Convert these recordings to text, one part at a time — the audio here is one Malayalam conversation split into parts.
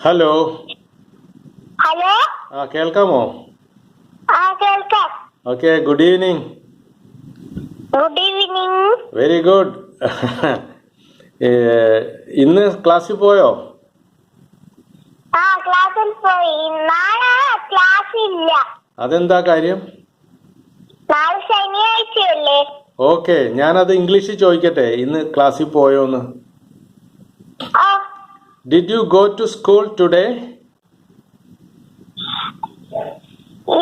ഹലോ. ഹലോ. കേൾക്കാമോ? കേൾക്കാം. Okay, good evening. Good evening. Very good. ഇന്ന് ക്ലാസ്സിൽ പോയോ? ക്ലാസ്സിൽ പോയി. നാളെ ക്ലാസ് ഇല്ല. അതെന്താ കാര്യം? നാളെ ശനിയാഴ്ചയല്ലേ. ഓക്കെ, ഞാനത് ഇംഗ്ലീഷിൽ ചോദിക്കട്ടെ, ഇന്ന് ക്ലാസ്സിൽ പോയോന്ന്. Did you go to school today?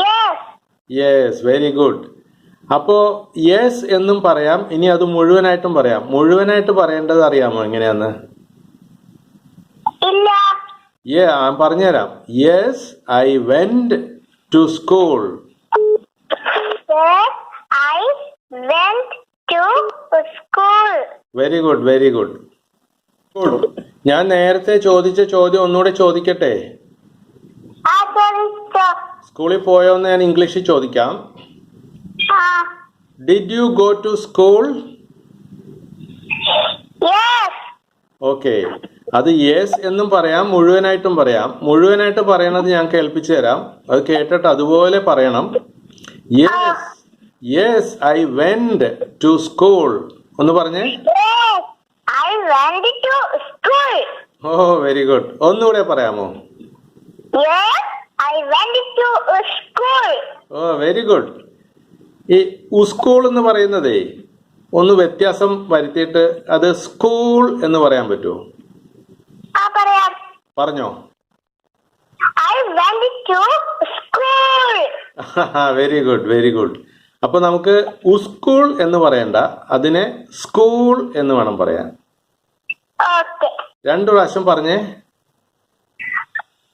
Yes. Yes, very good. അപ്പോ യെസ് എന്നും പറയാം, ഇനി അത് മുഴുവനായിട്ടും പറയാം. മുഴുവനായിട്ട് പറയേണ്ടത് അറിയാമോ എങ്ങനെയാന്ന്? ഇല്ല. പറഞ്ഞുതരാം. Yes, I went to school. Yes, I went to school. Very good, very good. ഞാൻ നേരത്തെ ചോദിച്ച ചോദ്യം ഒന്നുകൂടെ ചോദിക്കട്ടെ? സ്കൂളിൽ പോയോന്ന് ഞാൻ ഇംഗ്ലീഷിൽ ചോദിക്കാം. Did you go to school? Okay, അത് യെസ് എന്നും പറയാം, മുഴുവനായിട്ടും പറയാം. മുഴുവനായിട്ട് പറയണത് ഞാൻ കേൾപ്പിച്ചു തരാം, അത് കേട്ടിട്ട് അതുപോലെ പറയണം. Yes, yes, I went to school. ഒന്ന് പറഞ്ഞേ. I went to school. Oh, very good. ഒന്നുകൂടെ പറയാമോ? Yes, I went to school. Oh, very good. ഈ സ്കൂൾ എന്ന് പറയുന്നതേ ഒന്ന് വ്യത്യാസം വരുത്തിയിട്ട് അത് സ്കൂൾ എന്ന് പറയാൻ പറ്റുമോ? പറയാം. പറഞ്ഞോ. I went to school. Very good, very good. അപ്പൊ നമുക്ക് സ്കൂൾ എന്ന് പറയണ്ട, അതിനെ സ്കൂൾ എന്ന് വേണം പറയാൻ. രണ്ടു പ്രാവശ്യം പറഞ്ഞേ.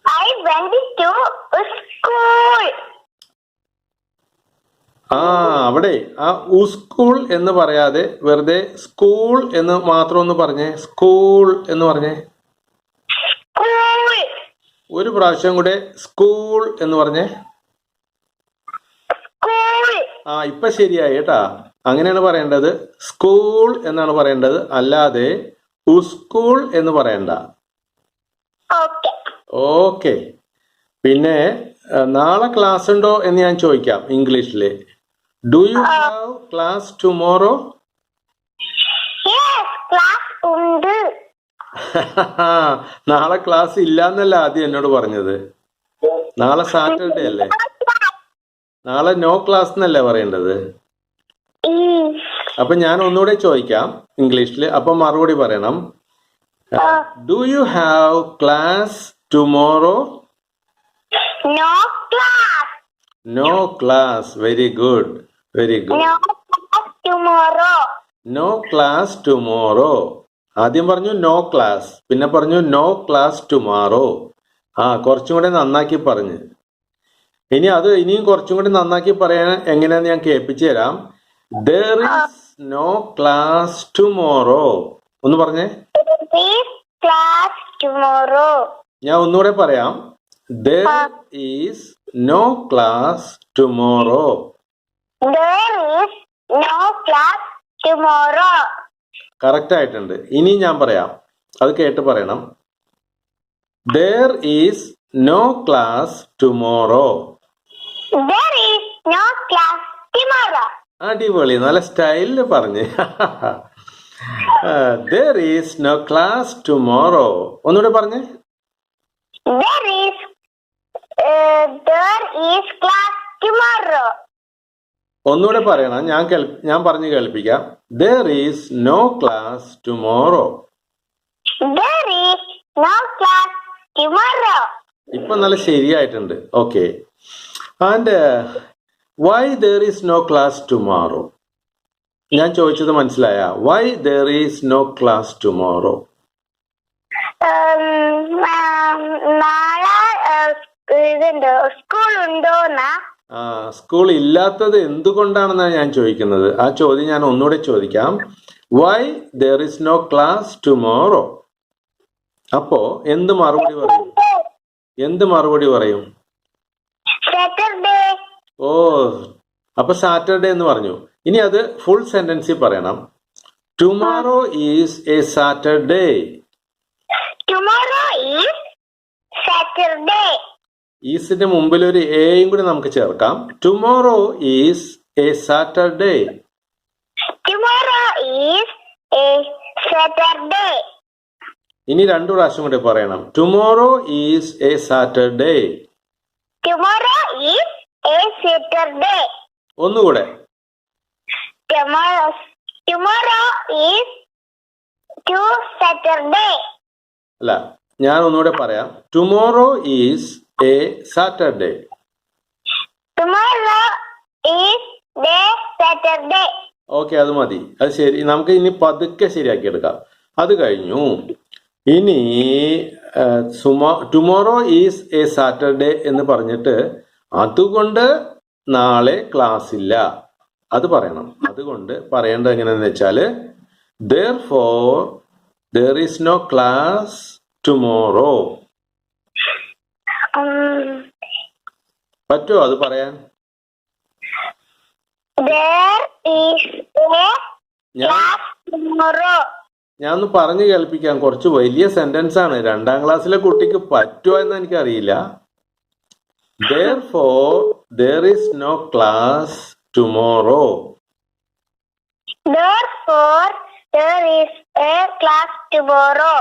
I went to school. അവിടെ ആ സ്കൂൾ എന്ന് പറയാതെ വെറുതെ സ്കൂൾ എന്ന് മാത്രം ഒന്ന് പറഞ്ഞേ. സ്കൂൾ എന്ന് പറഞ്ഞേ. ഒരു പ്രാവശ്യം കൂടെ സ്കൂൾ എന്ന് പറഞ്ഞേ. ഇപ്പൊ ശരിയായി കേട്ടാ. അങ്ങനെയാണ് പറയേണ്ടത്. സ്കൂൾ എന്നാണ് പറയേണ്ടത്, അല്ലാതെ സ്കൂൾ എന്ന് പറയണ്ട. ഓക്കെ. പിന്നെ നാളെ ക്ലാസ് ഉണ്ടോ എന്ന് ഞാൻ ചോദിക്കാം ഇംഗ്ലീഷില്. Do you have class tomorrow? നാളെ ക്ലാസ് ഇല്ലാന്നല്ല ആദ്യം എന്നോട് പറഞ്ഞത്. നാളെ സാറ്റർഡേ അല്ലേ. നാളെ നോ ക്ലാസ് എന്നല്ലേ പറയേണ്ടത്. അപ്പൊ ഞാൻ ഒന്നുകൂടെ ചോദിക്കാം ഇംഗ്ലീഷില്, അപ്പൊ മറുപടി പറയണം. Do you have class tomorrow? No class. No class. Very good, very good. No class tomorrow. No class tomorrow. ആദ്യം പറഞ്ഞു നോ ക്ലാസ്, പിന്നെ പറഞ്ഞു നോ ക്ലാസ് ടുമോറോ. കുറച്ചും കൂടെ നന്നാക്കി പറഞ്ഞു. ഇനിയും കുറച്ചും കൂടി നന്നാക്കി പറയാൻ എങ്ങനെയാന്ന് ഞാൻ കേൾപ്പിച്ചു തരാം. There is no class tomorrow. ഒന്ന് പറഞ്ഞേ. There is class tomorrow. ഞാൻ ഒന്നുകൂടെ പറയാം. There is no class tomorrow. There is no class tomorrow. Correct ആയിട്ടുണ്ട്. ഇനി ഞാൻ പറയാം, അത് കേട്ട് പറയണം. There is no class tomorrow. There is no class tomorrow. അടിപൊളി, നല്ല സ്റ്റൈലില് പറഞ്ഞ്. There is no class tomorrow. ഒന്നുകൂടെ പറഞ്ഞേ. There is class tomorrow. ഒന്നുകൂടെ പറയണം, ഞാൻ പറഞ്ഞു കേൾപ്പിക്കാം. There is no class tomorrow. There is no class tomorrow. ഇപ്പൊ നല്ല ശരിയായിട്ടുണ്ട്. Okay. And why there is no class tomorrow? ഞാൻ ചോദിച്ചത് മനസ്സിലായ? Why there is no class tomorrow? നാളെ സ്കൂൾ ഉണ്ടോന്നാ? സ്കൂൾ ഇല്ലാത്തത് എന്തുകൊണ്ടാണെന്നാണ് ഞാൻ ചോദിക്കുന്നത്. ആ ചോദ്യം ഞാൻ ഒന്നുകൂടെ ചോദിക്കാം. Why there is no class tomorrow? അപ്പോ എന്ത് മറുപടി പറയും? സാറ്റർഡേ. ഓ, അപ്പൊ സാറ്റർഡേ എന്ന് പറഞ്ഞു. ഇനി അത് ഫുൾ സെന്റൻസിൽ പറയണം. Tomorrow is A Saturday. Tomorrow is Saturday. ഈസിന്റെ മുമ്പിൽ ഒരു എയും കൂടി നമുക്ക് ചേർക്കാം. Tomorrow is A Saturday. Tomorrow is a Saturday. ഇനി രണ്ടു പ്രാവശ്യം കൂടി പറയണം. Tomorrow is A Saturday. Tomorrow is a Saturday. ഒന്നുകൂടെ. Tomorrow is to Saturday. അല്ല, ഞാൻ ഒന്നുകൂടെ പറയാം. Tomorrow is A Saturday. Tomorrow is the Saturday. Okay, അത് മതി. അത് ശരി. നമുക്ക് ഇനി പതുക്കെ ശരിയാക്കി എടുക്കാം. അത് കഴിഞ്ഞു. ഇനി ടുമോറോ ഈസ് എ സാറ്റർഡേ എന്ന് പറഞ്ഞിട്ട് അതുകൊണ്ട് നാളെ ക്ലാസ് ഇല്ല, അത് പറയണം. അതുകൊണ്ട് പറയേണ്ടത് എങ്ങനെയാന്ന് വെച്ചാല് therefore there is no class tomorrow. പറ്റുമോ അത് പറയാൻ? There is a class tomorrow. ഞാൻ ഒന്ന് പറഞ്ഞു കേൾപ്പിക്കാം. കുറച്ച് വലിയ സെന്റൻസ് ആണ്. 2ാം ക്ലാസ്സിലെ കുട്ടിക്ക് പറ്റുമോ എന്ന് എനിക്കറിയില്ല. therefore there is no class tomorrow. Therefore there is a class tomorrow.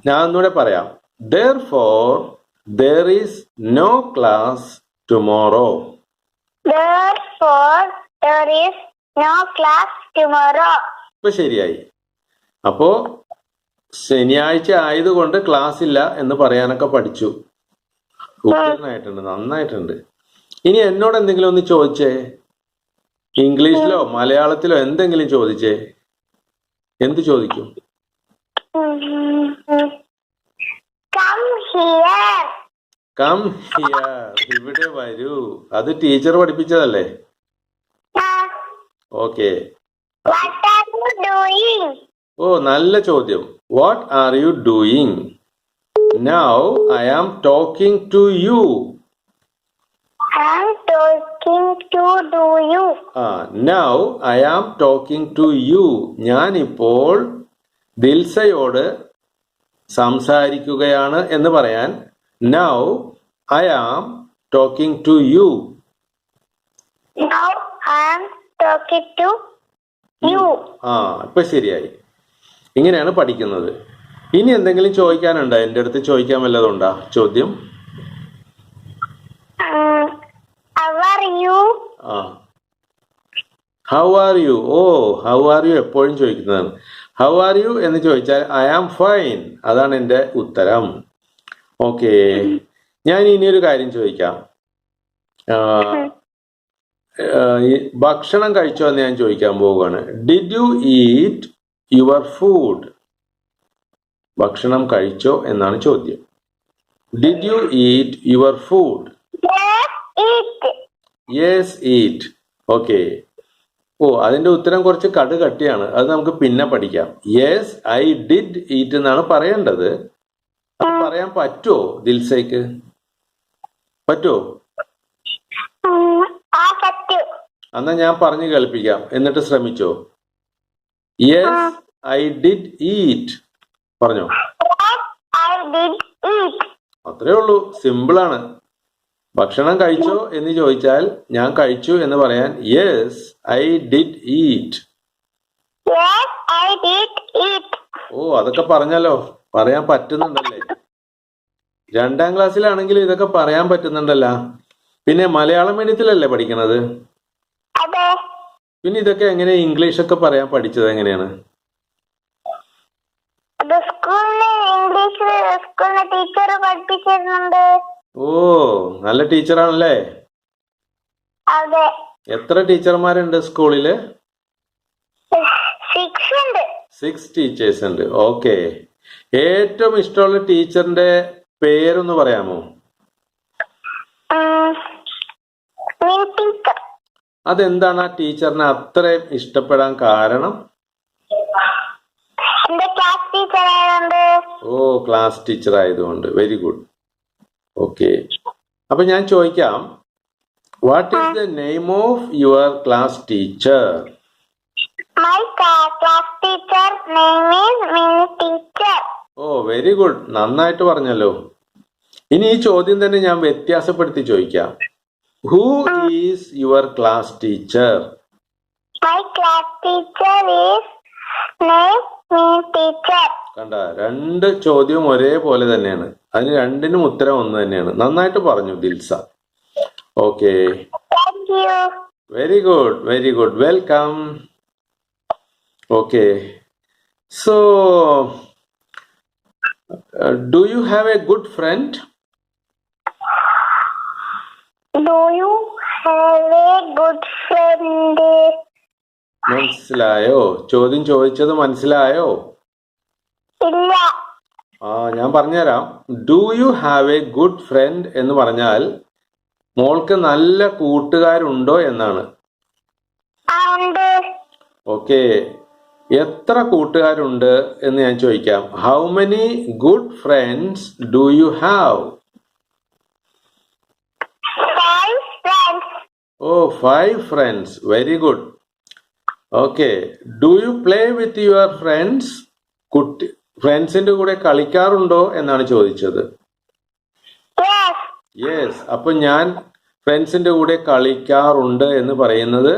ഞാൻ ഒന്നുകൂടെ പറയാം. therefore there is no class tomorrow. Therefore there is no class tomorrow. ഇപ്പൊ ശരിയായി. അപ്പോ ശനിയാഴ്ച ആയതുകൊണ്ട് ക്ലാസ് ഇല്ല എന്ന് പറയാനൊക്കെ പഠിച്ചു. ഉത്തരനായിട്ടുണ്ട്, നന്നായിട്ടുണ്ട്. ഇനി എന്നോട് എന്തെങ്കിലും ഒന്ന് ചോദിച്ചേ. ഇംഗ്ലീഷിലോ മലയാളത്തിലോ എന്തെങ്കിലും ചോദിച്ചേ. എന്ത് ചോദിക്കും? Come here. കം ഹിയർ, ഇവിടെ വരൂ. അത് ടീച്ചർ പഠിപ്പിച്ചതല്ലേ? Okay. What are you doing? ഓ, നല്ല ചോദ്യം. What are you doing? Now I am talking to you. I am talking to you. Now I am talking to you. ഞാനിപ്പോൾ ദിൽസയോട് സംസാരിക്കുകയാണ് എന്ന് പറയാൻ now I am talking to you. Now I am talking to you. ഇപ്പൊ ശരിയായി. ഇങ്ങനെയാണ് പഠിക്കുന്നത്. ഇനി എന്തെങ്കിലും ചോദിക്കാനുണ്ടോ? എൻ്റെ അടുത്ത് ചോദിക്കാൻ വല്ലതുണ്ടോ ചോദ്യം? How are you? How are you? How are you എപ്പോഴും ചോദിക്കുന്നതാണ്. ഹൗ ആർ യു എന്ന് ചോദിച്ചാൽ ഐ ആം ഫൈൻ, അതാണ് എൻ്റെ ഉത്തരം. ഓക്കെ, ഞാൻ ഇനിയൊരു കാര്യം ചോദിക്കാം. ഭക്ഷണം കഴിച്ചോ എന്ന് ഞാൻ ചോദിക്കാൻ പോവുകയാണ്. Did you eat your food? ഭക്ഷണം കഴിച്ചോ എന്നാണ് ചോദ്യം. Did you eat your food? Yes, eat. Yes, eat. Okay. അതിന്റെ ഉത്തരം കുറച്ച് കടുകട്ടിയാണ്. അത് നമുക്ക് പിന്നെ പഠിക്കാം. യെസ്, ഐ ഡിഡ് ഈറ്റ് എന്നാണ് പറയേണ്ടത്. അത് പറയാൻ പറ്റുമോ ദിൽസയ്ക്ക്? പറ്റുമോ? എന്നാ ഞാൻ പറഞ്ഞു കേൾപ്പിക്കാം, എന്നിട്ട് ശ്രമിച്ചോ. Yes, I did eat. പറഞ്ഞോ. I did eat. അത്രേ ഉള്ളൂ, സിമ്പിളാണ്. ഭക്ഷണം കഴിച്ചോ എന്ന് ചോദിച്ചാൽ ഞാൻ കഴിച്ചു എന്ന് പറയാൻ yes, I did eat. Yes, I did eat. അതൊക്കെ പറഞ്ഞല്ലോ, പറയാൻ പറ്റുന്നുണ്ടല്ലേ. 2ാം ക്ലാസ്സിലാണെങ്കിലും ഇതൊക്കെ പറയാൻ പറ്റുന്നുണ്ടല്ലോ. പിന്നെ മലയാളം മീഡിയത്തിലല്ലേ പഠിക്കണത്? അതെ. പിന്നെ ഇതൊക്കെ എങ്ങനെ ഇംഗ്ലീഷൊക്കെ പറയാൻ പഠിച്ചത് എങ്ങനെയാണ്? സ്കൂളിലെ ടീച്ചർ പഠിപ്പിച്ചിരുന്നുണ്ട്. നല്ല ടീച്ചറാണല്ലേ. അതെ. എത്ര ടീച്ചർമാരുണ്ട് സ്കൂളില്? 6 ഉണ്ട്. 6 ടീച്ചേഴ്സ് ഉണ്ട്. ഓക്കെ. ഏറ്റവും ഇഷ്ടമുള്ള ടീച്ചറിന്റെ പേരൊന്ന് പറയാമോ? ടീച്ചർ. അതെന്താണ് ആ ടീച്ചറിനെ അത്രയും ഇഷ്ടപ്പെടാൻ കാരണം? ക്ലാസ് ടീച്ചർ ആയതുകൊണ്ട്. ക്ലാസ് ടീച്ചർ ആയതുകൊണ്ട്. Very good. ഓക്കെ. അപ്പൊ ഞാൻ ചോദിക്കാം, what is the name of your class teacher? My class teacher name is Mini teacher. Oh very good, നന്നായിട്ട് പറഞ്ഞല്ലോ. ഇനി ഈ ചോദ്യം തന്നെ ഞാൻ വ്യത്യാസപ്പെടുത്തി ചോദിക്കാം. Who is your class teacher? My class teacher is name me teacher. കണ്ട, രണ്ട് ചോദ്യവും ഒരേപോലെ തന്നെയാണ്. അതിന് രണ്ടിനും ഉത്തരം ഒന്ന് തന്നെയാണ്. നന്നായിട്ട് പറഞ്ഞു Dilsa. Okay, Thank you. Very good, very good, welcome. Okay, so do you have a good friend? Do you have a good friend? മനസ്സിലായോ? ചോദ്യം ചോദിച്ചത് മനസ്സിലായോ? ഇല്ല. ഞാൻ പറഞ്ഞുതരാം. Do you have a good front എന്ന് പറഞ്ഞാൽ മോൾക്ക് നല്ല കൂട്ടുകാരുണ്ടോ എന്നാണ്. ഉണ്ട്. ഓക്കെ, എത്ര കൂട്ടുകാരുണ്ട് എന്ന് ഞാൻ ചോദിക്കാം. How many good friends do you have? 5 friends. Oh 5 friends, very good. Okay, do you play with your friends? ഫ്രണ്ട്സിന്റെ കൂടെ കളിക്കാറുണ്ടോ എന്നാണ് ചോദിച്ചത്. Yes. യെസ്, അപ്പൊ ഞാൻ ഫ്രണ്ട്സിന്റെ കൂടെ കളിക്കാറുണ്ട് എന്ന് പറയുന്നത്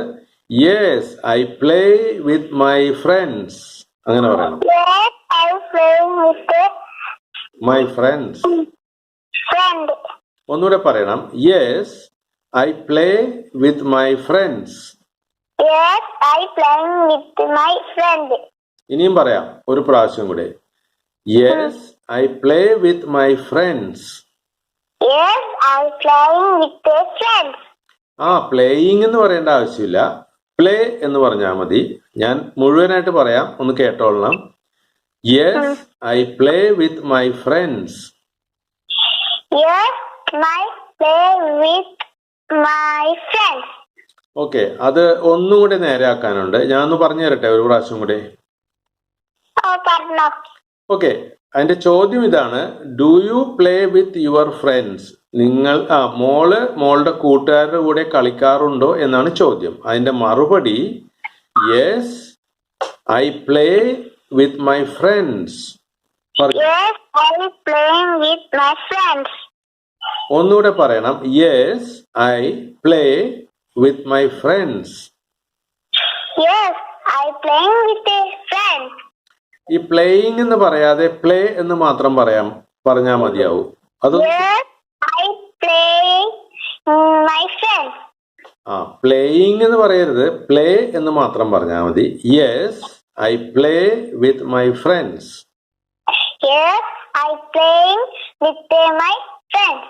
yes I play with my friends അങ്ങനെ പറയണം. Yes, I'm playing with a my friends. friend. ഒന്നുകൂടെ പറയണം. Yes I play with my friends. Yes, I'm playing with my friend. ഇനിയും പറയാം ഒരു പ്രാവശ്യം കൂടെ. Yes I play with my friends. Yes, I'm playing with a friend. Playing എന്ന് പറയേണ്ട ആവശ്യമില്ല, പ്ലേ എന്ന് പറഞ്ഞാൽ മതി. ഞാൻ മുഴുവനായിട്ട് പറയാം, ഒന്ന് കേട്ടോളണം. Yes I play with my friends. Yes, I play with my friends. Okay, അത് ഒന്നും കൂടെ നേരെയാക്കാനുണ്ട്. ഞാൻ ഒന്ന് പറഞ്ഞു തരട്ടെ ഒരു പ്രാവശ്യം കൂടെ. പറഞ്ഞോ. ഓക്കെ, അതിന്റെ ചോദ്യം ഇതാണ്. Do you play with your friends? നിങ്ങൾ മോളുടെ കൂട്ടുകാരുടെ കൂടെ കളിക്കാറുണ്ടോ എന്നാണ് ചോദ്യം. അതിന്റെ മറുപടി yes I play with my friends. Yes, I'm playing with my friends. ഒന്നുകൂടെ പറയണം. Yes I play with my friends. Yes, I'm playing with a friend. ഈ പ്ലേയിങ് എന്ന് പറയാതെ പ്ലേ എന്ന് മാത്രം പറഞ്ഞാൽ മതിയാവും. അത് Yes, I play my friends. Playing എന്ന് പറയരുത്, പ്ലേ എന്ന് മാത്രം പറഞ്ഞാൽ മതി. Yes I play with my friends. Yes, I'm playing with my friends.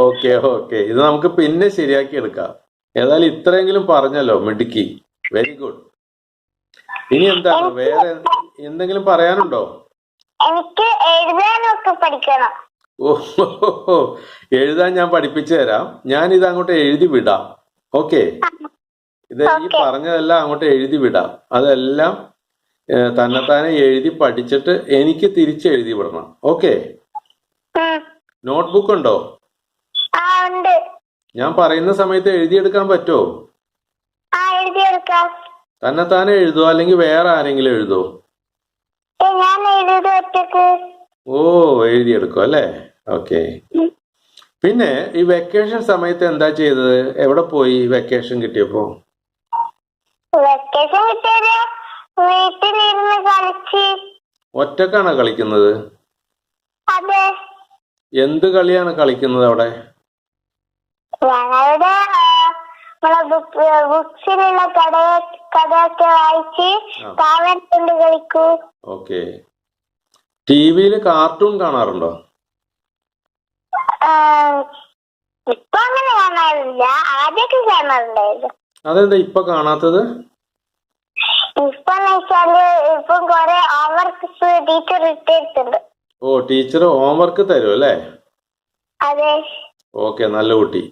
Okay okay, ഇത് നമുക്ക് പിന്നെ ശരിയാക്കി എടുക്കാം. ഏതായാലും ഇത്രയെങ്കിലും പറഞ്ഞല്ലോ, മിടുക്കി, വെരി ഗുഡ്. ഇനി എന്താണ്, വേറെ എന്തെങ്കിലും പറയാനുണ്ടോ? എനിക്ക് എഴുതാനൊക്കെ പഠിക്കണം. ഓ, എഴുതാൻ ഞാൻ പഠിപ്പിച്ചു തരാം. ഞാൻ ഇത് അങ്ങോട്ട് എഴുതി വിടാം. ഓക്കെ, ഇത് ഈ പറഞ്ഞതെല്ലാം അങ്ങോട്ട് എഴുതി വിടാം. അതെല്ലാം തന്നെത്താനെ എഴുതി പഠിച്ചിട്ട് എനിക്ക് തിരിച്ചെഴുതി വിടണം. ഓക്കെ, നോട്ട്ബുക്ക് ഉണ്ടോ? ഉണ്ട്. ഞാൻ പറയുന്ന സമയത്ത് എഴുതിയെടുക്കാൻ പറ്റുമോ? എഴുതിയെടുക്കാം. തന്നെത്താനെ എഴുതോ അല്ലെങ്കിൽ വേറെ ആരെങ്കിലും എഴുതോ? ഞാൻ എഴുതി ഒറ്റക്ക്. ഓ, എഴുതിയെടുക്കും അല്ലേ? ഓക്കെ. പിന്നെ ഈ വെക്കേഷൻ സമയത്ത് എന്താ ചെയ്തത്? എവിടെ പോയി വെക്കേഷൻ കിട്ടിയപ്പോ? വെക്കേഷൻ കിട്ടിയത് വീട്ടിലിരുന്ന് കളിച്ച്. ഒറ്റക്കാണോ കളിക്കുന്നത്? അതെ. എന്ത് കളിയാണ് കളിക്കുന്നത് അവിടെ? ഞങ്ങളുടെ ബുക്സിലുള്ള കഥയൊക്കെ വായിച്ച് താവൻ കൊണ്ട് കളിക്കൂ. ഓക്കെ. ടിവിയിൽ കാർട്ടൂൺ കാണാറുണ്ടോ? ഇപ്പൊ അങ്ങനെ കാണാറില്ല, ആദ്യമൊക്കെ കാണാറുണ്ടായിരുന്നു. അതെന്താ ഇപ്പൊ കാണാത്തത്? ഇപ്പൊന്ന് വെച്ചാല് ഇപ്പം കൊറേ ഹോംവർക്ക് ടീച്ചർ ഇട്ടിട്ടുണ്ട്. ഓ, ടീച്ചർ ഹോംവർക്ക് തരും അല്ലേ? അതെ. ഓക്കെ, നല്ല കുട്ടി.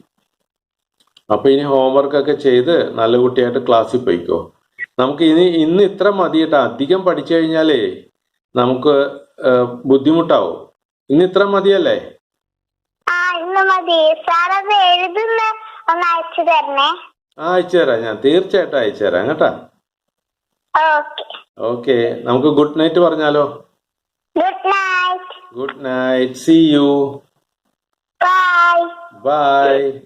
അപ്പൊ ഇനി ഹോംവർക്ക് ഒക്കെ ചെയ്ത് നല്ല കുട്ടിയായിട്ട് ക്ലാസ്സിൽ പോയിക്കോ. നമുക്ക് ഇന്ന് ഇത്ര മതി കേട്ടോ. അധികം പഠിച്ചു കഴിഞ്ഞാലേ നമുക്ക് ബുദ്ധിമുട്ടാവും. ഇന്ന് ഇത്ര മതിയല്ലേ? ഇന്ന് മതി. സാറത് എഴുതുന്ന ഒന്ന് അയച്ചു തരണേ. അയച്ചു തരാം, ഞാൻ തീർച്ചയായിട്ടും അയച്ചു തരാം കേട്ടാ. ഓക്കെ. ഓക്കെ, നമുക്ക് ഗുഡ് നൈറ്റ് പറഞ്ഞാലോ? Good night. Good night. See you. Bye. Bye.